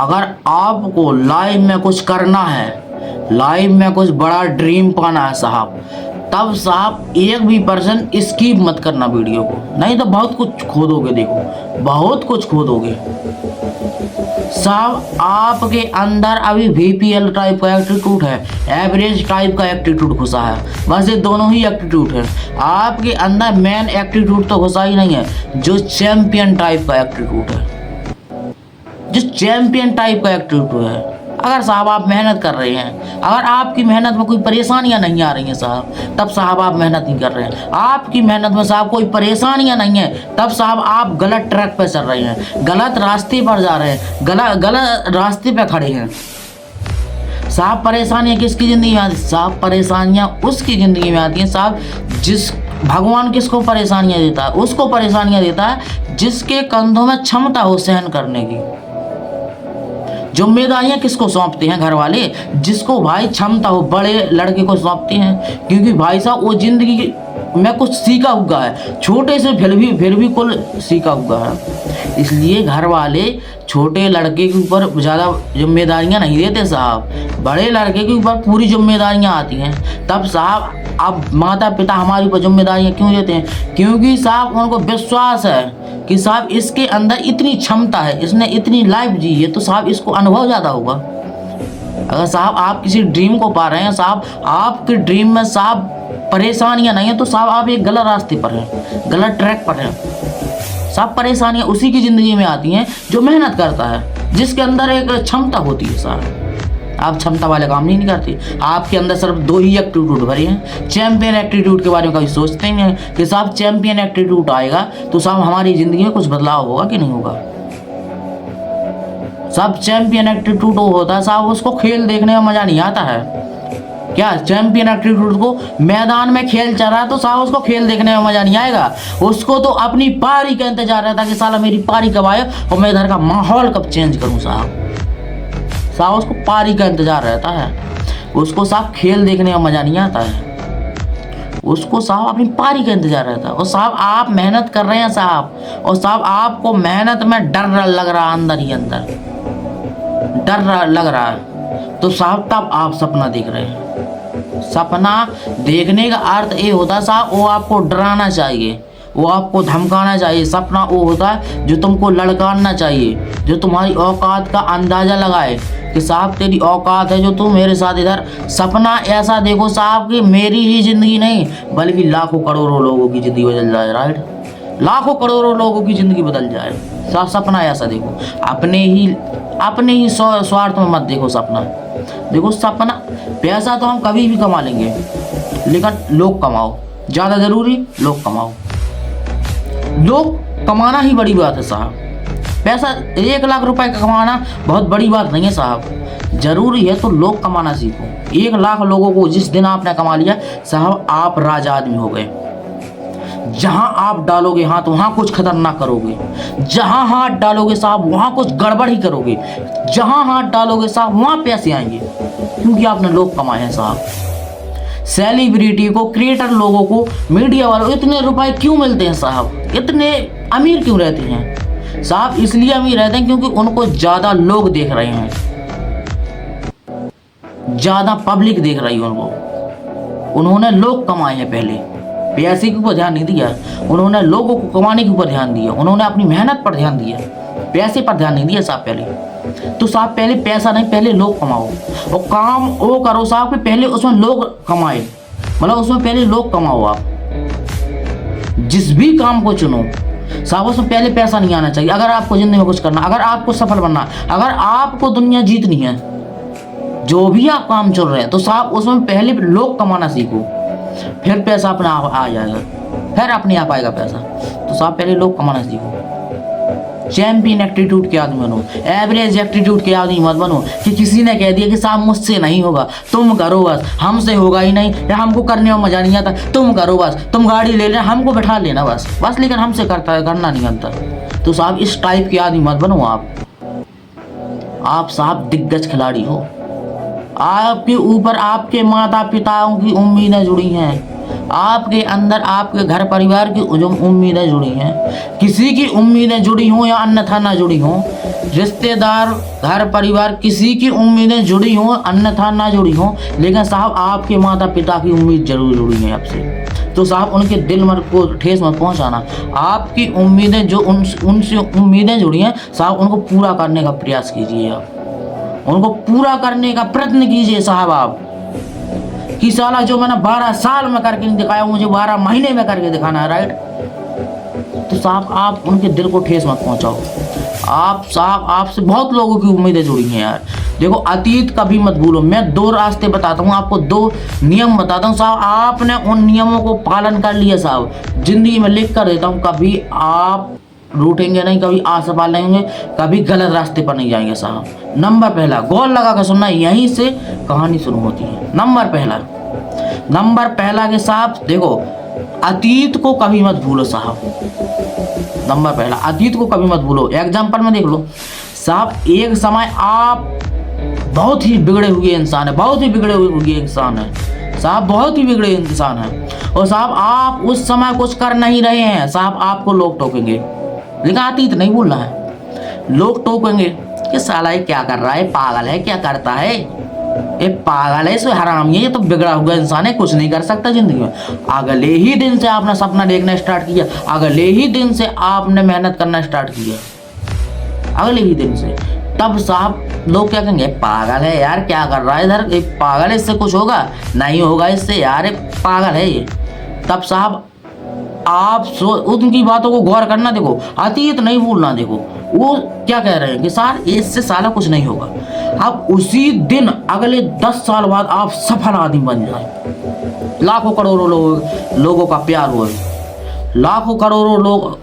अगर आपको लाइफ में कुछ करना है, लाइफ में कुछ बड़ा ड्रीम पाना है साहब, तब साहब एक भी पर्सन स्किप मत करना वीडियो को, नहीं तो बहुत कुछ खो दोगे। देखो बहुत कुछ खो दोगे साहब। आपके अंदर अभी VPL टाइप का एटीट्यूड है, एवरेज टाइप का एटीट्यूड घुसा है, बस ये दोनों ही एटीट्यूड है। आपके अंदर मेन एटीट्यूड तो घुसा ही नहीं है, जो चैंपियन टाइप का एटीट्यूड है, जो चैंपियन टाइप का एटीट्यूड है। अगर साहब आप मेहनत कर रहे हैं, अगर आपकी मेहनत में कोई परेशानियां नहीं आ रही हैं साहब, तब साहब आप मेहनत नहीं कर रहे हैं। आपकी मेहनत में साहब कोई परेशानियां नहीं है, तब साहब आप गलत ट्रैक पे चल रहे हैं, गलत रास्ते पर जा रहे हैं, गलत रास्ते पे खड़े हैं साहब। परेशानियां किसकी ज़िंदगी में आती है साहब? परेशानियां उसकी ज़िंदगी में आती हैं साहब, जिस भगवान किसको परेशानियां देता है? उसको परेशानियां देता है जिसके कंधों में क्षमता हो सहन करने की। जिम्मेदारियां किसको सौंपते हैं घर वाले? जिसको भाई क्षमता हो, बड़े लड़के को सौंपते हैं, क्योंकि भाई साहब वो जिंदगी में कुछ सीखा हुआ है, छोटे से फिर भी कुल सीखा हुआ है। इसलिए घर वाले छोटे लड़के के ऊपर ज़्यादा जिम्मेदारियां नहीं देते साहब, बड़े लड़के के ऊपर पूरी जिम्मेदारियां आती हैं। तब साहब अब माता पिता हमारे ऊपर जिम्मेदारियां क्यों देते हैं? क्योंकि साहब उनको विश्वास है कि साहब इसके अंदर इतनी क्षमता है, इसने इतनी लाइफ जी है, तो साहब इसको अनुभव ज़्यादा होगा। अगर साहब आप किसी ड्रीम को पा रहे हैं साहब, आपके ड्रीम में साहब परेशानियां नहीं है, तो साहब आप एक गलत रास्ते पर हैं, गलत ट्रैक पर हैं साहब। परेशानियां उसी की ज़िंदगी में आती हैं जो मेहनत करता है, जिसके अंदर एक क्षमता होती है साहब। आप क्षमता वाले काम नहीं करते, आपके अंदर सिर्फ दो ही एटीट्यूड भरे हैं। चैंपियन एटीट्यूड के बारे में कभी सोचते ही नहीं कि साहब चैंपियन एटीट्यूड आएगा तो साहब हमारी ज़िंदगी में कुछ बदलाव होगा कि नहीं होगा। सब चैंपियन एटीट्यूड होता है साहब, उसको खेल देखने में मज़ा नहीं आता है क्या? चैंपियन एटीट्यूड को मैदान में खेल चल रहा है तो साहब उसको खेल देखने में मज़ा नहीं आएगा, उसको तो अपनी पारी का इंतजार रहता है कि साला मेरी पारी कब आए और मैं इधर का माहौल कब चेंज करूँ साहब। साहब उसको पारी का इंतजार रहता है, उसको साहब खेल देखने में मज़ा नहीं आता है, उसको साहब अपनी पारी का इंतजार रहता है। और साहब आप मेहनत कर रहे हैं साहब, और साहब आपको मेहनत में डर लग रहा है, अंदर ही अंदर डर लग रहा है, तो साहब तब आप सपना देख रहे हैं। सपना देखने का अर्थ ये होता है साहब, वो आपको डराना चाहिए, वो आपको धमकाना चाहिए। सपना वो होता है जो तुमको लड़काना चाहिए, जो तुम्हारी औकात का अंदाज़ा लगाए कि साहब तेरी औकात है जो तुम मेरे साथ इधर। सपना ऐसा देखो साहब कि मेरी ही ज़िंदगी नहीं बल्कि लाखों करोड़ों लोगों की ज़िंदगी बदल जाए, राइट? लाखों करोड़ों लोगों की ज़िंदगी बदल जाए साहब। सपना ऐसा देखो, अपने ही स्वार्थ में मत देखो सपना। देखो सपना, पैसा तो हम कभी भी कमा लेंगे, लेकिन लोग कमाओ, ज़्यादा ज़रूरी लोग कमाओ। लोग कमाना ही बड़ी बात है साहब। पैसा 1 लाख रुपए का कमाना बहुत बड़ी बात नहीं है साहब, जरूरी है तो लोग कमाना सीखो। 1 लाख लोगों को जिस दिन आपने कमा लिया साहब, आप राजा आदमी हो गए। जहां आप डालोगे हाथ वहां कुछ खतरनाक करोगे, जहां हाथ डालोगे साहब वहां कुछ गड़बड़ ही करोगे, जहां हाथ डालोगे साहब वहां पैसे आएंगे, क्योंकि आपने लोग कमाए हैं साहब। सेलिब्रिटी को, क्रिएटर लोगों को, मीडिया वालों इतने रुपए क्यों मिलते हैं साहब? इतने अमीर क्यों रहते हैं साहब? इसलिए अमीर रहते हैं क्योंकि उनको ज़्यादा लोग देख रहे हैं, ज़्यादा पब्लिक देख रही है उनको। उन्होंने लोग कमाए हैं, पहले पैसे के ऊपर ध्यान नहीं दिया, उन्होंने लोगों को कमाने के ऊपर ध्यान दिया, उन्होंने अपनी मेहनत पर ध्यान दिया, पैसे पर ध्यान नहीं दिया साहब पहले। तो साहब पहले पैसा नहीं, पहले लोग कमाओ और काम वो करो साहब कि पहले उसमें लोग कमाए, मतलब उसमें पहले लोग कमाओ। आप जिस भी काम को चुनो साहब उसमें पहले पैसा नहीं आना चाहिए। अगर आपको जिंदगी में कुछ करना, अगर आपको सफल बनना, अगर आपको दुनिया जीतनी है, जो भी आप काम चल रहे हैं, तो साहब उसमें पहले लोग कमाना सीखो, फिर पैसा अपने आप आ जाएगा, फिर अपने आप आएगा पैसा। तो साहब पहले लोग कमाना सीखो। चैंपियन एटीट्यूड के आदमी बनो, एवरेज एटीट्यूड के आदमी मत बनो कि किसी ने कह दिया कि साहब मुझसे नहीं होगा, तुम करो बस, हमसे होगा ही नहीं, या हमको करने में मजा नहीं आता, तुम करो बस, तुम गाड़ी ले लेना, हमको बैठा लेना बस, लेकिन हमसे करना नहीं आता। तो साहब इस टाइप के आदमी मत बनो आप साहब दिग्गज खिलाड़ी हो। आपके ऊपर आपके माता पिताओं की उम्मीदें जुड़ी हैं, आपके अंदर आपके घर परिवार की जो उम्मीदें जुड़ी हैं, किसी की उम्मीदें जुड़ी हों या अन्यथा ना जुड़ी हों, रिश्तेदार घर परिवार किसी की उम्मीदें जुड़ी हों अन्यथा ना जुड़ी हों, लेकिन साहब आपके माता पिता की उम्मीद जरूर जुड़ी है आपसे। तो साहब उनके दिल मर को ठेस मत पहुंचाना। आपकी उम्मीदें जो उनसे उम्मीदें जुड़ी हैं साहब, उनको पूरा करने का प्रयास कीजिए। आप उनको पूरा करने का प्रयत्न कीजिए साहब। आप कि साला जो मैंने 12 साल में करके नहीं दिखाया, मुझे 12 महीने में करके दिखाना है, राइट। तो साहब आप उनके दिल को ठेस मत पहुंचाओ। आप साहब आपसे बहुत लोगों की उम्मीदें जुड़ी हैं यार। देखो अतीत कभी मत भूलो। मैं 2 रास्ते बताता हूँ आपको, 2 नियम बताता हूँ साहब। आपने उन नियमों को पालन कर लिया साहब, जिंदगी में लिख कर देता हूँ, कभी आप रूठेंगे नहीं, कभी आसपास नहीं होंगे, कभी गलत रास्ते पर नहीं जाएंगे साहब। नंबर पहला, गौर लगा कर सुनना, यहीं से कहानी शुरू होती है। नंबर पहला के साहब देखो, अतीत को कभी मत भूलो साहब। नंबर पहला, अतीत को कभी मत भूलो। एग्जाम्पल में देख लो साहब, एक समय आप बहुत ही बिगड़े हुए इंसान है, बहुत ही बिगड़े हुए इंसान है साहब, बहुत ही बिगड़े इंसान है। और साहब आप उस समय कुछ कर नहीं रहे हैं साहब, आपको लोग टोकेंगे, लेकिन अतीत नहीं भूलना है। लोग टोकेंगे कि साला ये क्या कर रहा है, पागल है, क्या करता है, ये पागल है, इसमें हरामी है, ये तो बिगड़ा हुआ इंसान है, कुछ नहीं कर सकता जिंदगी में। अगले ही दिन से आपने सपना देखना स्टार्ट किया, अगले ही दिन से आपने मेहनत करना स्टार्ट किया, अगले ही दिन से, तब साहब लोग क्या कहेंगे, पागल है यार, क्या कर रहा है इधर, एक पागल है, इससे कुछ होगा नहीं होगा इससे यार, एक पागल है ये। तब साहब आप उनकी बातों को गौर करना। देखो अतीत नहीं भूलना। देखो वो क्या कह रहे हैं कि सर इससे साला कुछ नहीं होगा। आप उसी दिन अगले 10 साल बाद आप सफल आदमी बन जाए, लाखों करोड़ों लोगों का प्यार हो, लाखों करोड़ों लोग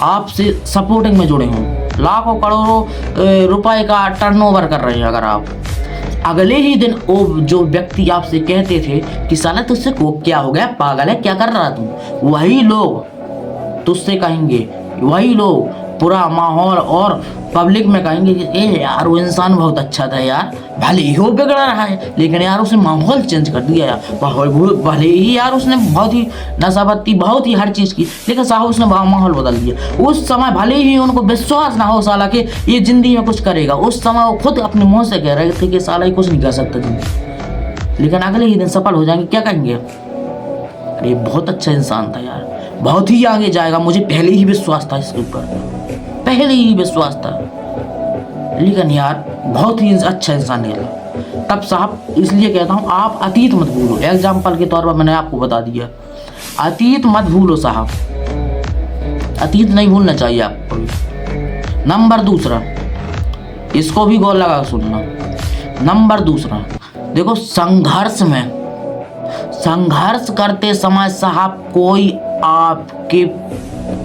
आपसे सपोर्टिंग में जुड़े हों, लाखों करोड़ों रुपए का टर्नओवर कर रहे हैं। अगर आप अगले ही दिन वो जो व्यक्ति आपसे कहते थे कि साला तुझसे को क्या हो गया, पागल है, क्या कर रहा तू, वही लोग तुझसे कहेंगे, वही लोग पूरा माहौल और पब्लिक में कहेंगे कि ए यार वो इंसान बहुत अच्छा था यार, भले ही वो बिगड़ रहा है लेकिन यार उसने माहौल चेंज कर दिया यार, भले ही यार उसने बहुत ही नशाबत्ती बहुत ही हर चीज़ की, लेकिन साहब उसने माहौल बदल दिया। उस समय भले ही उनको विश्वास ना हो साला कि ये जिंदगी में कुछ करेगा, उस समय वो खुद अपने मुँह से कह रहे थे कि साला ही कुछ नहीं कर सकता जिंदगी, लेकिन अगले ही दिन सफल हो जाएंगे। क्या कहेंगे, अरे बहुत अच्छा इंसान था यार, बहुत ही आगे जाएगा, मुझे पहले ही विश्वास था इसके ऊपर, पहले ही विश्वास था, लेकिन यार बहुत ही अच्छा इंसान निकला। तब साहब इसलिए कहता हूँ आप अतीत मत भूलो। एग्जाम्पल के तौर पर मैंने आपको बता दिया, अतीत मत भूलो साहब, अतीत नहीं भूलना चाहिए आपको। नंबर दूसरा, इसको भी गौर लगा सुनना। नंबर दूसरा, देखो संघर्ष करते समय साहब कोई आपके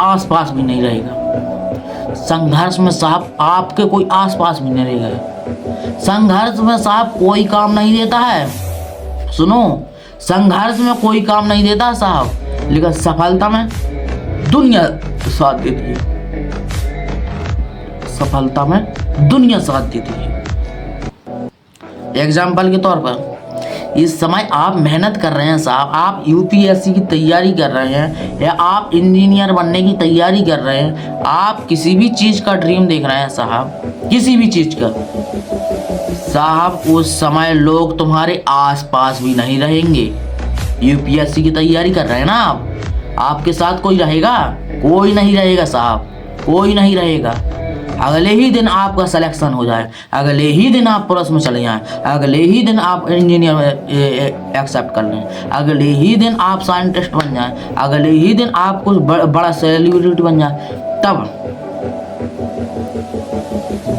आसपास भी नहीं रहेगा। संघर्ष में साहब आपके कोई आसपास भी नहीं रहेगा। संघर्ष में साहब कोई काम नहीं देता है, सुनो, संघर्ष में कोई काम नहीं देता साहब, लेकिन सफलता में दुनिया साथ देती है, सफलता में दुनिया साथ देती है। एग्जाम्पल के तौर पर इस समय आप मेहनत कर रहे हैं साहब, आप यूपीएससी की तैयारी कर रहे हैं या आप इंजीनियर बनने की तैयारी कर रहे हैं, आप किसी भी चीज़ का ड्रीम देख रहे हैं साहब, किसी भी चीज़ का साहब, उस समय लोग तुम्हारे आसपास भी नहीं रहेंगे। यूपीएससी की तैयारी कर रहे हैं ना आप, आपके साथ कोई रहेगा, कोई नहीं रहेगा साहब, कोई नहीं रहेगा। अगले ही दिन आपका सिलेक्शन हो जाए, अगले ही दिन आप पुलिस में चले जाएं, अगले ही दिन आप इंजीनियर में एक्सेप्ट कर लें, अगले ही दिन आप साइंटिस्ट बन जाएं, अगले ही दिन आप कुछ बड़ा सेलिब्रिटी बन जाए, तब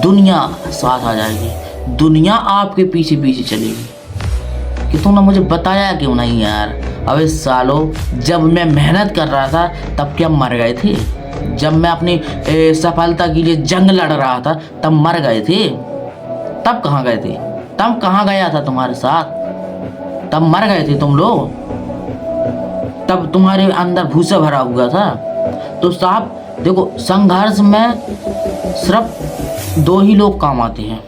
दुनिया साथ आ जाएगी, दुनिया आपके पीछे पीछे चलेगी कि तुमने मुझे बताया क्यों नहीं यार। अबे सालो, जब मैं मेहनत कर रहा था तब क्या मर गए थे? जब मैं अपनी सफलता के लिए जंग लड़ रहा था तब मर गए थे? तब कहाँ गए थे? तब कहाँ गया था तुम्हारे साथ? तब मर गए थे तुम लोग, तब तुम्हारे अंदर भूसा भरा हुआ था। तो साहब देखो, संघर्ष में सिर्फ 2 ही लोग काम आते हैं,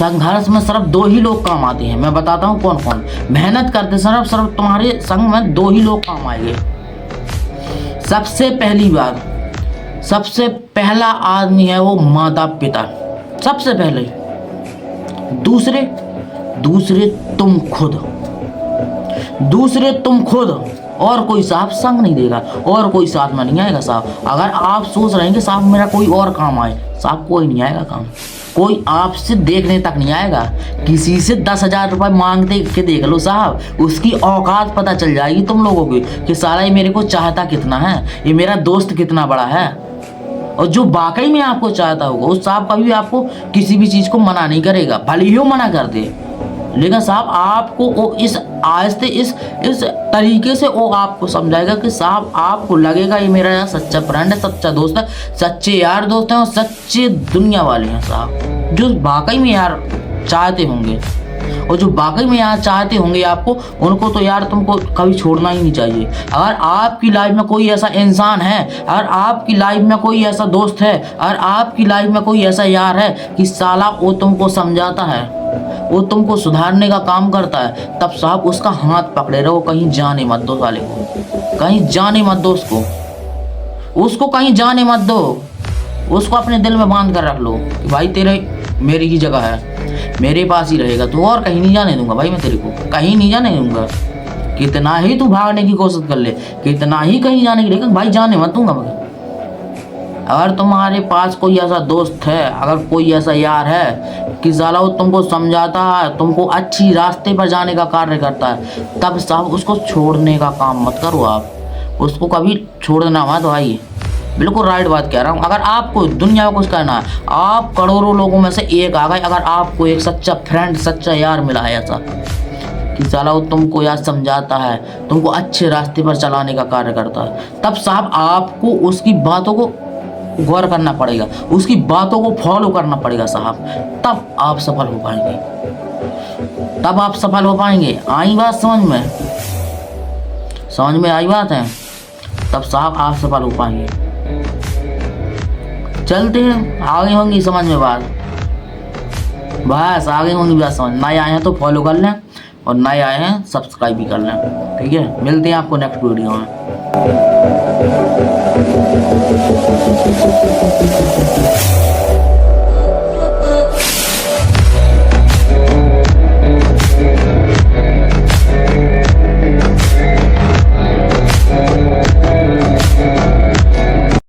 संघर्ष में सिर्फ 2 ही लोग काम आते हैं। मैं बताता हूँ कौन कौन। मेहनत करते सिर्फ तुम्हारे संग में 2 ही लोग काम आएंगे। सबसे पहली बात, सबसे पहला आदमी है वो माता पिता, सबसे पहले। दूसरे तुम खुद, और कोई साहब संग नहीं देगा, और कोई साथ में नहीं आएगा साहब। अगर आप सोच रहे हैं कि साहब मेरा कोई और काम आए, साहब कोई नहीं आएगा काम। कोई आपसे देखने तक नहीं आएगा। किसी से 10,000 रुपये मांगते के देख लो साहब, उसकी औकात पता चल जाएगी तुम लोगों की कि साला ये मेरे को चाहता कितना है, ये मेरा दोस्त कितना बड़ा है। और जो वाकई में आपको चाहता होगा उस साहब कभी आपको किसी भी चीज़ को मना नहीं करेगा, भले ही वो मना कर दे, लेकिन साहब आपको वो इस आहिस्ते इस तरीके से वो आपको समझाएगा कि साहब आपको लगेगा ये मेरा यार सच्चा फ्रेंड है, सच्चा दोस्त है, सच्चे यार दोस्त हैं और सच्चे दुनिया वाले हैं साहब, जो वाकई में यार चाहते होंगे। और जो वाकई में यार चाहते होंगे आपको, उनको तो यार तुमको कभी छोड़ना ही नहीं चाहिए। अगर आपकी लाइफ में कोई ऐसा इंसान है, अगर आपकी लाइफ में कोई ऐसा दोस्त है, अगर आपकी लाइफ में कोई ऐसा यार है कि साला वो तुमको समझाता है, वो तुमको सुधारने का काम करता है, तब साहब उसका हाथ पकड़े रहो। कहीं जाने मत दो साले को, कहीं जाने मत दो उसको कहीं जाने मत दो। उसको अपने दिल में बांध कर रख लो कि भाई तेरे मेरी ही जगह है, मेरे पास ही रहेगा तू, और कहीं नहीं जाने दूंगा भाई, मैं तेरे को कहीं नहीं जाने दूंगा। कितना ही तू भागने की कोशिश कर ले, कितना ही कहीं जाने की, लेकिन भाई जाने मत दूंगा मैं। अगर तुम्हारे पास कोई ऐसा दोस्त है, अगर कोई ऐसा यार है कि साला वो तुमको समझाता है, तुमको अच्छी रास्ते पर जाने का कार्य करता है, तब साहब उसको छोड़ने का काम मत करो। आप उसको कभी छोड़ना मत भाई, बिल्कुल राइट बात कह रहा हूँ। अगर आपको दुनिया में कुछ करना है, आप करोड़ों लोगों में से एक आ गए, अगर आपको एक सच्चा फ्रेंड, सच्चा यार मिला है ऐसा कि साला वो तुमको यार समझाता है, तुमको अच्छे रास्ते पर चलाने का कार्य करता है, तब साहब आपको उसकी बातों को गौर करना पड़ेगा, उसकी बातों को फॉलो करना पड़ेगा साहब, तब आप सफल हो पाएंगे, तब आप सफल हो पाएंगे। आई बात समझ में आई बात है, तब साहब आप सफल हो पाएंगे। चलते हैं, आगे होंगी समझ में बात, बस आगे होंगी बात समझ। नए आए हैं तो फॉलो कर लें, और नए आए हैं सब्सक्राइब भी कर लें, ठीक है। मिलते हैं आपको नेक्स्ट वीडियो में।